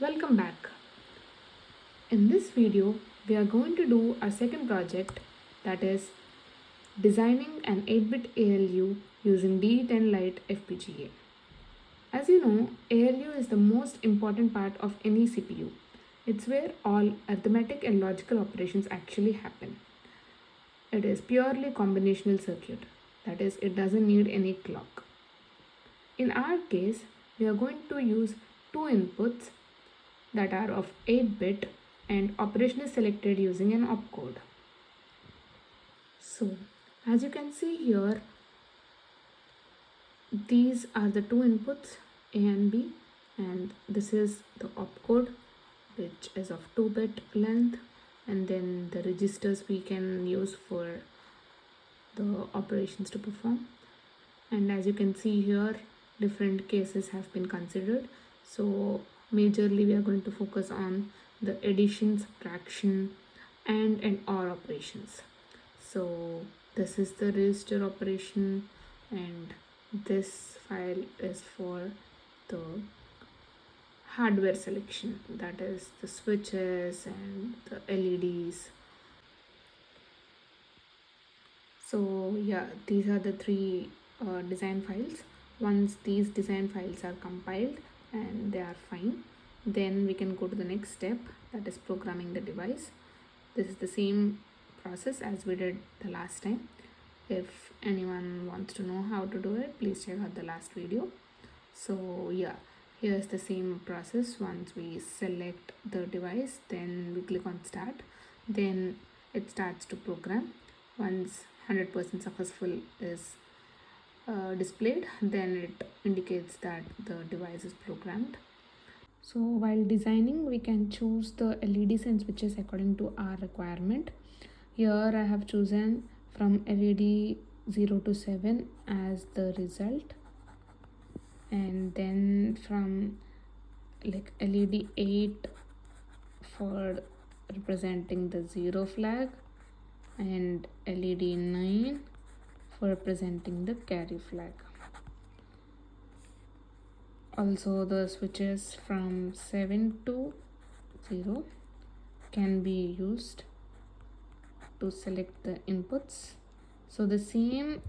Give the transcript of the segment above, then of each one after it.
Welcome back. In this video, we are going to do our second project, that is designing an 8-bit ALU using DE10-Lite FPGA. As you know, ALU is the most important part of any CPU. It's where all arithmetic and logical operations actually happen. It is purely combinational circuit, that is, it doesn't need any clock. In our case, we are going to use two inputs that are of 8-bit and operation is selected using an opcode. So as you can see here, these are the two inputs A and B, and this is the opcode which is of 2-bit length, and then the registers we can use for the operations to perform. And as you can see here, different cases have been considered. So majorly we are going to focus on the addition, subtraction and OR operations. So this is the register operation, and this file is for the hardware selection, that is the switches and the LEDs. So yeah, these are the three design files. Once these design files are compiled and they are fine, then we can go to the next step, that is programming the device. This is the same process as we did the last time. If anyone wants to know how to do it, please check out the last video. So yeah, here's the same process. Once we select the device, then we click on start, then it starts to program. Once 100% successful is displayed, then it indicates that the device is programmed. So while designing, we can choose the LEDs and switches according to our requirement. Here I have chosen from LED 0 to 7 as the result, and then from LED 8 for representing the 0 flag, and LED 9 for representing the carry flag. Also the switches from 7 to 0 can be used to select the inputs. So the same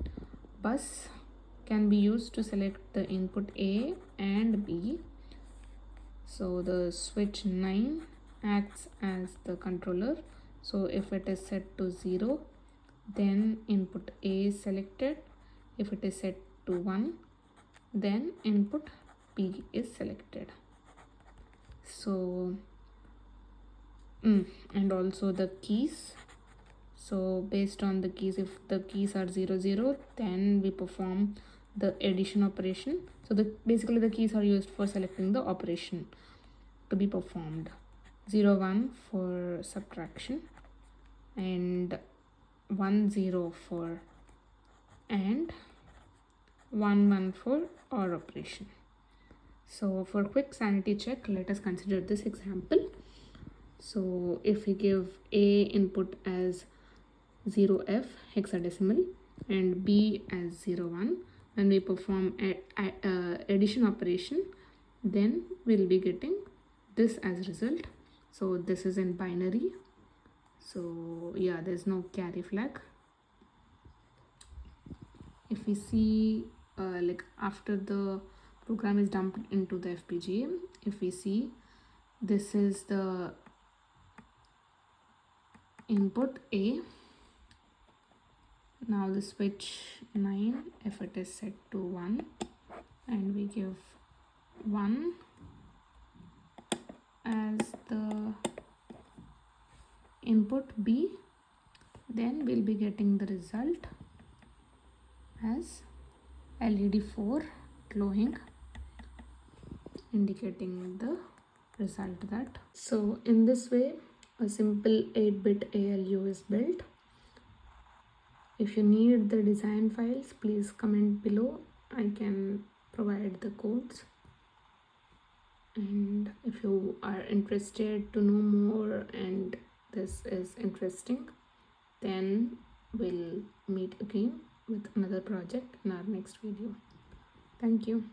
bus can be used to select the input A and B. So the switch 9 acts as the controller. So if it is set to 0, then input A is selected. If it is set to 1, then input B is selected. So and also the keys. So based on the keys, if the keys are 0 0, then we perform the addition operation. So basically the keys are used for selecting the operation to be performed. 0 1 for subtraction, and 1 0 for AND, 1 1 for OR operation. So for quick sanity check, let us consider this example. So if we give A input as 0F hexadecimal and B as 01, when we perform addition operation, then we'll be getting this as result. So this is in binary. So yeah, there's no carry flag. If we see after the program is dumped into the FPGA, if we see, this is the input A. Now the switch 9, if it is set to 1 and we give 1 as the input B, then we'll be getting the result as LED 4 glowing, indicating the result that. So in this way, a simple 8-bit ALU is built. If you need the design files, please comment below. I can provide the codes. And if you are interested to know more and this is interesting, then we'll meet again with another project in our next video. Thank you.